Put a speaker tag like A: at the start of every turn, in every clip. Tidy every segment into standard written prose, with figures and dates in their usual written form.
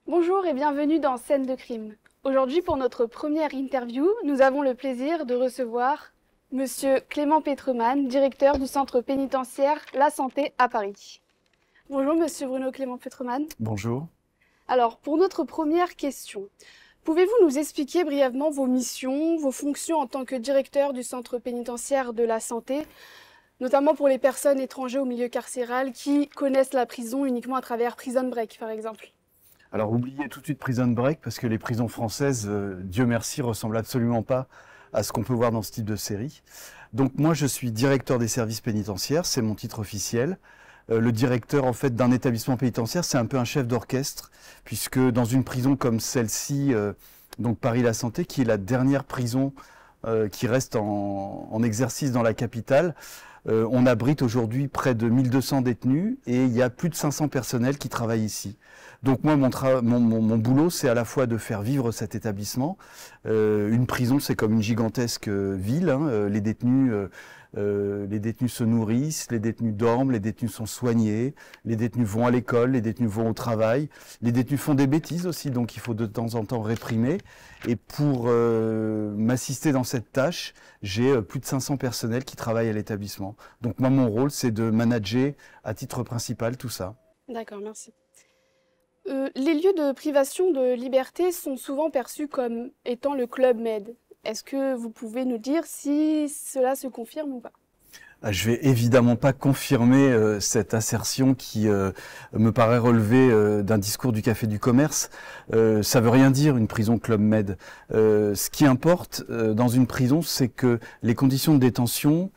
A: Bonjour et bienvenue dans Scène de crime. Aujourd'hui, pour notre première interview, nous avons le plaisir de recevoir Monsieur Clément Petermann, directeur du centre pénitentiaire La Santé à Paris. Bonjour Monsieur Bruno Clément Petermann.
B: Bonjour.
A: Alors, pour notre première question, pouvez-vous nous expliquer brièvement vos missions, vos fonctions en tant que directeur du centre pénitentiaire de La Santé, notamment pour les personnes étrangères au milieu carcéral qui connaissent la prison uniquement à travers Prison Break, par exemple?
B: Alors oubliez tout de suite Prison Break parce que les prisons françaises, Dieu merci, ressemblent absolument pas à ce qu'on peut voir dans ce type de série. Donc moi je suis directeur des services pénitentiaires, c'est mon titre officiel. Le directeur en fait d'un établissement pénitentiaire, c'est un peu un chef d'orchestre puisque dans une prison comme celle-ci, donc Paris-La Santé, qui est la dernière prison qui reste en exercice dans la capitale, on abrite aujourd'hui près de 1200 détenus et il y a plus de 500 personnels qui travaillent ici. Donc moi, mon boulot, c'est à la fois de faire vivre cet établissement. Une prison, c'est comme une gigantesque ville. Hein. Les détenus se nourrissent, les détenus dorment, les détenus sont soignés, les détenus vont à l'école, les détenus vont au travail. Les détenus font des bêtises aussi, donc il faut de temps en temps réprimer. Et pour m'assister dans cette tâche, j'ai plus de 500 personnels qui travaillent à l'établissement. Donc moi, mon rôle, c'est de manager à titre principal tout ça.
A: D'accord, merci. Les lieux de privation de liberté sont souvent perçus comme étant le Club Med. Est-ce que vous pouvez nous dire si cela se confirme ou pas?
B: Je vais évidemment pas confirmer cette assertion qui me paraît relever d'un discours du Café du Commerce. Ça veut rien dire une prison Club Med. Ce qui importe dans une prison, c'est que les conditions de détention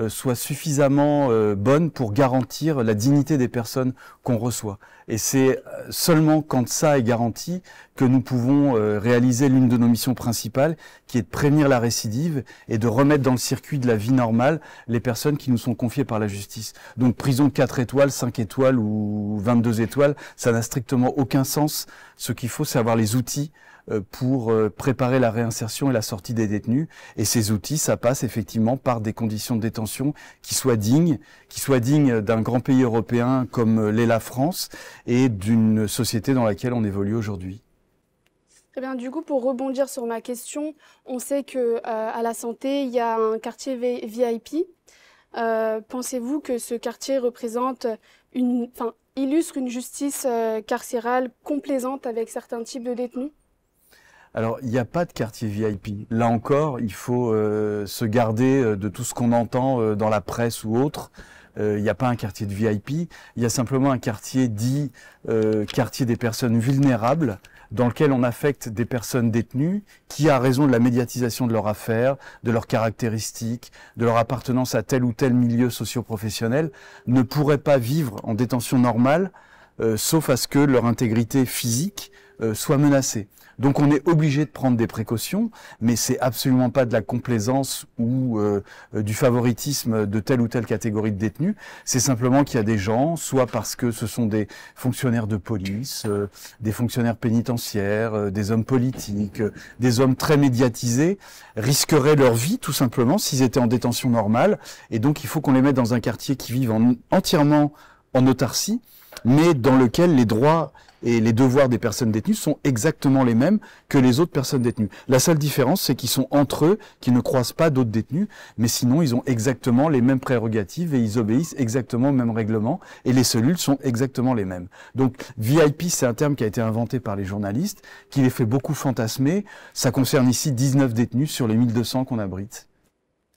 B: soient suffisamment bonnes pour garantir la dignité des personnes qu'on reçoit. Et c'est seulement quand ça est garanti que nous pouvons réaliser l'une de nos missions principales, qui est de prévenir la récidive et de remettre dans le circuit de la vie normale les personnes qui nous sont confiées par la justice. Donc prison 4 étoiles, 5 étoiles ou 22 étoiles, ça n'a strictement aucun sens. Ce qu'il faut, c'est avoir les outils pour préparer la réinsertion et la sortie des détenus. Et ces outils, ça passe effectivement par des conditions de détention qui soient dignes d'un grand pays européen comme l'est la France et d'une société dans laquelle on évolue aujourd'hui.
A: Très bien, du coup, pour rebondir sur ma question, on sait que à La Santé, il y a un quartier VIP. Pensez-vous que ce quartier représente illustre une justice carcérale complaisante avec certains types de détenus?
B: Alors, il n'y a pas de quartier VIP. Là encore, il faut se garder de tout ce qu'on entend dans la presse ou autre. Il n'y a pas un quartier de VIP. Il y a simplement un quartier dit quartier des personnes vulnérables, dans lequel on affecte des personnes détenues qui, à raison de la médiatisation de leur affaire, de leurs caractéristiques, de leur appartenance à tel ou tel milieu socio-professionnel, ne pourraient pas vivre en détention normale, sauf à ce que leur intégrité physique soit menacée. Donc on est obligé de prendre des précautions, mais c'est absolument pas de la complaisance ou du favoritisme de telle ou telle catégorie de détenus. C'est simplement qu'il y a des gens, soit parce que ce sont des fonctionnaires de police, des fonctionnaires pénitentiaires, des hommes politiques, des hommes très médiatisés, risqueraient leur vie tout simplement s'ils étaient en détention normale. Et donc il faut qu'on les mette dans un quartier qui vive entièrement en autarcie, mais dans lequel les droits et les devoirs des personnes détenues sont exactement les mêmes que les autres personnes détenues. La seule différence, c'est qu'ils sont entre eux, qu'ils ne croisent pas d'autres détenus, mais sinon ils ont exactement les mêmes prérogatives et ils obéissent exactement au même règlement et les cellules sont exactement les mêmes. Donc VIP, c'est un terme qui a été inventé par les journalistes, qui les fait beaucoup fantasmer. Ça concerne ici 19 détenus sur les 1200 qu'on abrite.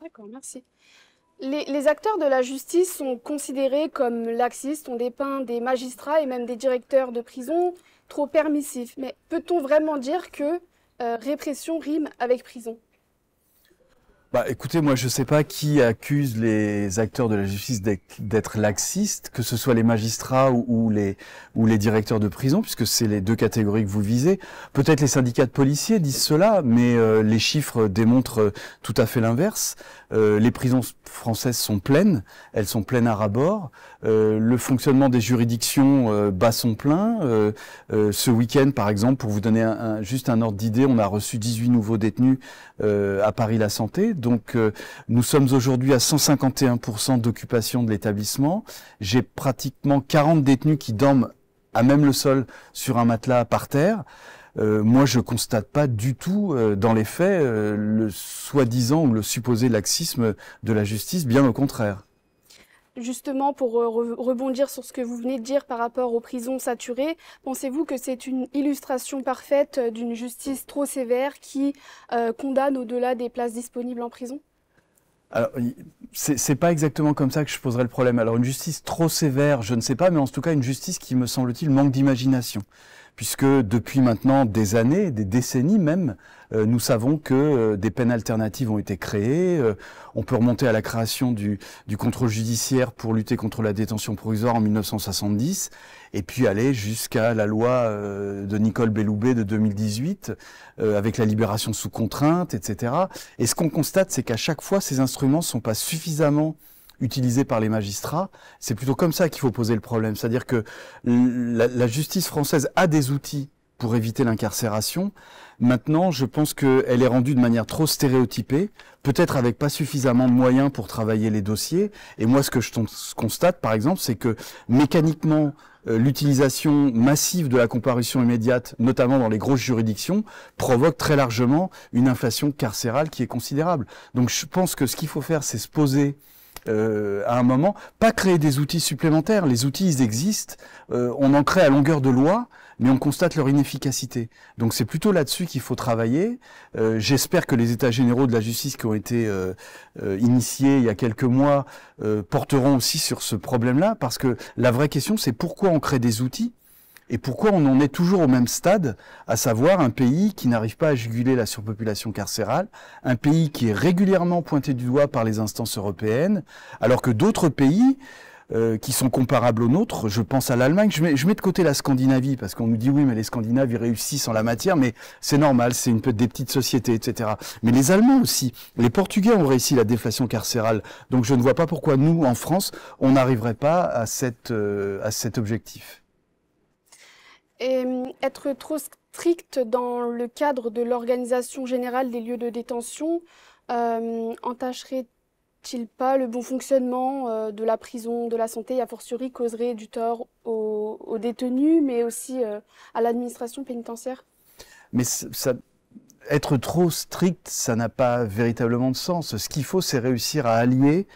A: D'accord, merci. Les acteurs de la justice sont considérés comme laxistes, on dépeint des magistrats et même des directeurs de prison trop permissifs. Mais peut-on vraiment dire que répression rime avec prison?
B: Bah, écoutez, moi je sais pas qui accuse les acteurs de la justice d'être laxistes, que ce soit les magistrats ou les directeurs de prison, puisque c'est les deux catégories que vous visez. Peut-être les syndicats de policiers disent cela, mais les chiffres démontrent tout à fait l'inverse. Les prisons françaises sont pleines, elles sont pleines à ras-bord. Le fonctionnement des juridictions bat son plein. Ce week-end, par exemple, pour vous donner juste un ordre d'idée, on a reçu 18 nouveaux détenus à Paris-La Santé. Donc nous sommes aujourd'hui à 151% d'occupation de l'établissement. J'ai pratiquement 40 détenus qui dorment à même le sol sur un matelas par terre. Moi, je constate pas du tout, dans les faits, le soi-disant ou le supposé laxisme de la justice, bien au contraire.
A: Justement, pour rebondir sur ce que vous venez de dire par rapport aux prisons saturées, pensez-vous que c'est une illustration parfaite d'une justice trop sévère qui condamne au-delà des places disponibles en prison?
B: Alors, c'est pas exactement comme ça que je poserais le problème. Alors, une justice trop sévère, je ne sais pas, mais en tout cas, une justice qui, me semble-t-il, manque d'imagination. Puisque depuis maintenant des années, des décennies même, nous savons que des peines alternatives ont été créées. On peut remonter à la création du contrôle judiciaire pour lutter contre la détention provisoire en 1970, et puis aller jusqu'à la loi de Nicole Belloubet de 2018, avec la libération sous contrainte, etc. Et ce qu'on constate, c'est qu'à chaque fois, ces instruments ne sont pas suffisamment utilisés par les magistrats. C'est plutôt comme ça qu'il faut poser le problème. C'est-à-dire que la justice française a des outils pour éviter l'incarcération. Maintenant, je pense qu'elle est rendue de manière trop stéréotypée, peut-être avec pas suffisamment de moyens pour travailler les dossiers. Et moi, ce que je constate, par exemple, c'est que mécaniquement, l'utilisation massive de la comparution immédiate, notamment dans les grosses juridictions, provoque très largement une inflation carcérale qui est considérable. Donc je pense que ce qu'il faut faire, c'est se poser à un moment, pas créer des outils supplémentaires. Les outils, ils existent. On en crée à longueur de loi, mais on constate leur inefficacité. Donc c'est plutôt là-dessus qu'il faut travailler. J'espère que les états généraux de la justice qui ont été initiés il y a quelques mois porteront aussi sur ce problème-là, parce que la vraie question, c'est pourquoi on crée des outils et pourquoi on en est toujours au même stade, à savoir un pays qui n'arrive pas à juguler la surpopulation carcérale, un pays qui est régulièrement pointé du doigt par les instances européennes, alors que d'autres pays qui sont comparables aux nôtres, je pense à l'Allemagne, je mets de côté la Scandinavie, parce qu'on nous dit oui, mais les Scandinaves, ils réussissent en la matière, mais c'est normal, c'est des petites sociétés, etc. Mais les Allemands aussi, les Portugais ont réussi la déflation carcérale, donc je ne vois pas pourquoi nous, en France, on n'arriverait pas à cet objectif.
A: Et être trop strict dans le cadre de l'organisation générale des lieux de détention entacherait-il pas le bon fonctionnement de la prison, de la santé, et a fortiori causerait du tort aux détenus, mais aussi à l'administration pénitentiaire?
B: Mais être trop strict, ça n'a pas véritablement de sens. Ce qu'il faut, c'est réussir à allier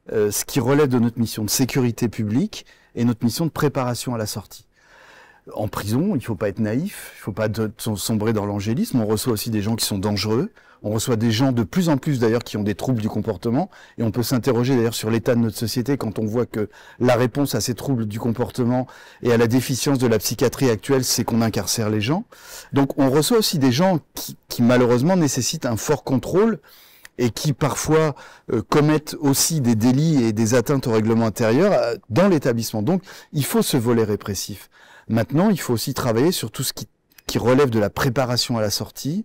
B: ce qui relève de notre mission de sécurité publique et notre mission de préparation à la sortie. En prison, il ne faut pas être naïf, il ne faut pas sombrer dans l'angélisme. On reçoit aussi des gens qui sont dangereux. On reçoit des gens de plus en plus d'ailleurs qui ont des troubles du comportement. Et on peut s'interroger d'ailleurs sur l'état de notre société quand on voit que la réponse à ces troubles du comportement et à la déficience de la psychiatrie actuelle, c'est qu'on incarcère les gens. Donc on reçoit aussi des gens qui malheureusement nécessitent un fort contrôle et qui parfois commettent aussi des délits et des atteintes au règlement intérieur dans l'établissement. Donc il faut ce volet répressif. Maintenant, il faut aussi travailler sur tout ce qui relève de la préparation à la sortie,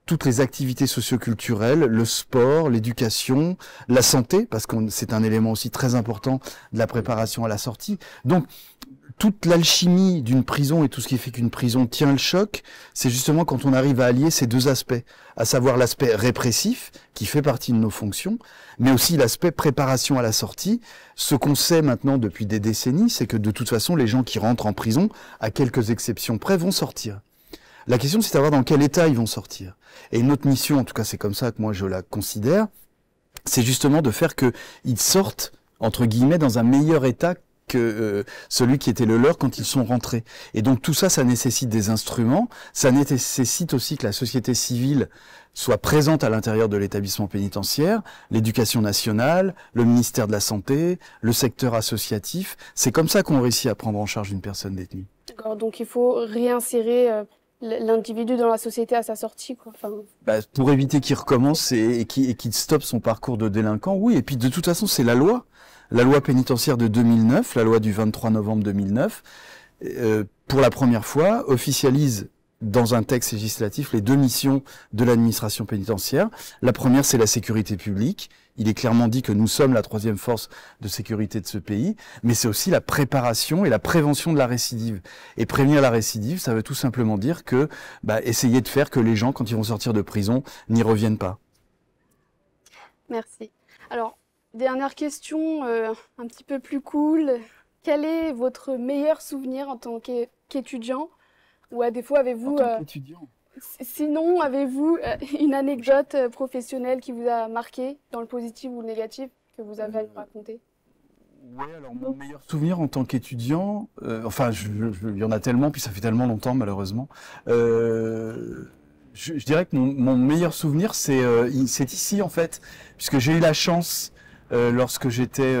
B: toutes les activités socioculturelles, le sport, l'éducation, la santé, parce que c'est un élément aussi très important de la préparation à la sortie. Donc, toute l'alchimie d'une prison et tout ce qui fait qu'une prison tient le choc, c'est justement quand on arrive à allier ces deux aspects, à savoir l'aspect répressif, qui fait partie de nos fonctions, mais aussi l'aspect préparation à la sortie. Ce qu'on sait maintenant depuis des décennies, c'est que de toute façon, les gens qui rentrent en prison, à quelques exceptions près, vont sortir. La question, c'est de savoir dans quel état ils vont sortir. Et notre mission, en tout cas c'est comme ça que moi je la considère, c'est justement de faire qu'ils sortent, entre guillemets, dans un meilleur état que celui qui était le leur quand ils sont rentrés. Et donc tout ça, ça nécessite des instruments, ça nécessite aussi que la société civile soit présente à l'intérieur de l'établissement pénitentiaire, l'éducation nationale, le ministère de la Santé, le secteur associatif. C'est comme ça qu'on réussit à prendre en charge une personne détenue.
A: D'accord, donc il faut réinsérer l'individu dans la société à sa sortie, quoi. Enfin...
B: pour éviter qu'il recommence et qu'il stoppe son parcours de délinquant, oui. Et puis de toute façon, c'est la loi pénitentiaire de 2009, la loi du 23 novembre 2009, pour la première fois, officialise dans un texte législatif les deux missions de l'administration pénitentiaire. La première, c'est la sécurité publique. Il est clairement dit que nous sommes la troisième force de sécurité de ce pays, mais c'est aussi la préparation et la prévention de la récidive. Et prévenir la récidive, ça veut tout simplement dire que essayer de faire que les gens, quand ils vont sortir de prison, n'y reviennent pas.
A: Merci. Alors, dernière question, un petit peu plus cool, Quel est votre meilleur souvenir en tant qu'étudiant? Ou à défaut, avez-vous...
B: En tant qu'étudiant.
A: Sinon, avez-vous une anecdote professionnelle qui vous a marqué, dans le positif ou le négatif, que vous avez à nous raconter?
B: Oui, alors mon meilleur souvenir en tant qu'étudiant, enfin, il y en a tellement, puis ça fait tellement longtemps malheureusement. Je dirais que mon meilleur souvenir, c'est ici en fait, puisque j'ai eu la chance lorsque j'étais,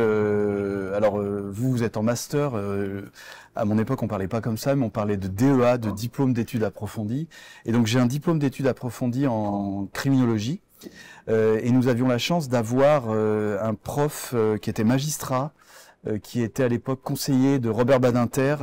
B: vous êtes en master. À mon époque, on parlait pas comme ça, mais on parlait de DEA, de diplôme d'études approfondies. Et donc j'ai un diplôme d'études approfondies en criminologie. Et nous avions la chance d'avoir un prof qui était magistrat, qui était à l'époque conseiller de Robert Badinter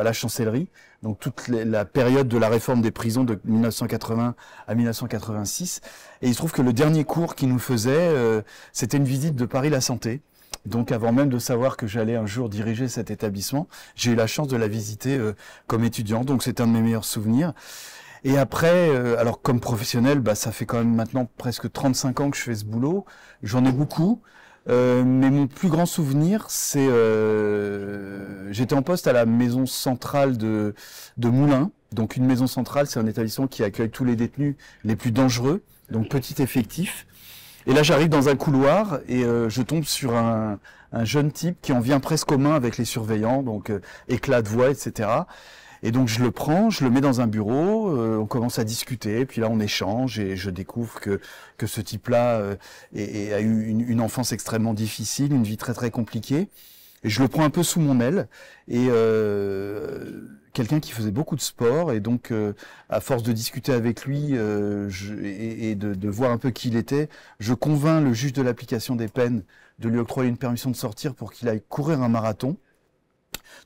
B: à la chancellerie, donc toute la période de la réforme des prisons de 1980 à 1986. Et il se trouve que le dernier cours qu'il nous faisait, c'était une visite de Paris-La Santé. Donc avant même de savoir que j'allais un jour diriger cet établissement, j'ai eu la chance de la visiter comme étudiant, donc c'est un de mes meilleurs souvenirs. Et après, alors comme professionnel, ça fait quand même maintenant presque 35 ans que je fais ce boulot, j'en ai beaucoup. Mais mon plus grand souvenir, c'est j'étais en poste à la maison centrale de Moulins. Donc une maison centrale, c'est un établissement qui accueille tous les détenus les plus dangereux, donc petit effectif. Et là, j'arrive dans un couloir et je tombe sur un jeune type qui en vient presque aux mains avec les surveillants, donc éclat de voix, etc. Et donc je le prends, je le mets dans un bureau, on commence à discuter, puis là on échange et je découvre que ce type-là a eu une enfance extrêmement difficile, une vie très très compliquée. Et je le prends un peu sous mon aile et quelqu'un qui faisait beaucoup de sport et donc à force de discuter avec lui et de voir un peu qui il était, je convainc le juge de l'application des peines de lui octroyer une permission de sortir pour qu'il aille courir un marathon.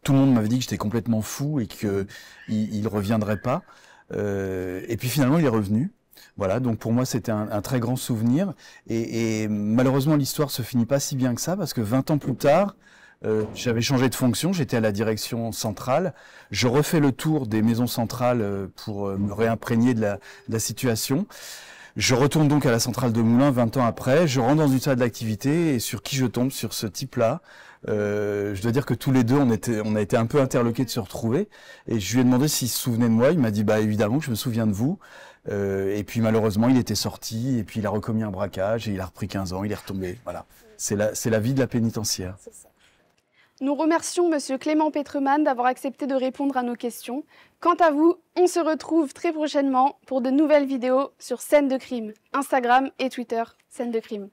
B: Tout le monde m'avait dit que j'étais complètement fou et qu'il reviendrait pas. Et puis finalement, il est revenu. Voilà, donc pour moi, c'était un très grand souvenir. Et malheureusement, l'histoire se finit pas si bien que ça, parce que 20 ans plus tard, j'avais changé de fonction, j'étais à la direction centrale. Je refais le tour des maisons centrales pour me réimprégner de la situation. Je retourne donc à la centrale de Moulins 20 ans après, je rentre dans une salle d'activité et sur qui je tombe? Sur ce type-là. Je dois dire que tous les deux, on a été un peu interloqués de se retrouver. Et je lui ai demandé s'il se souvenait de moi. Il m'a dit, évidemment que je me souviens de vous. Et puis malheureusement, il était sorti et puis il a recommis un braquage et il a repris 15 ans, il est retombé. Voilà. C'est la vie de la pénitentiaire.
A: C'est ça. Nous remercions Monsieur Clément Petermann d'avoir accepté de répondre à nos questions. Quant à vous, on se retrouve très prochainement pour de nouvelles vidéos sur Scène de Crime, Instagram et Twitter, Scène de Crime.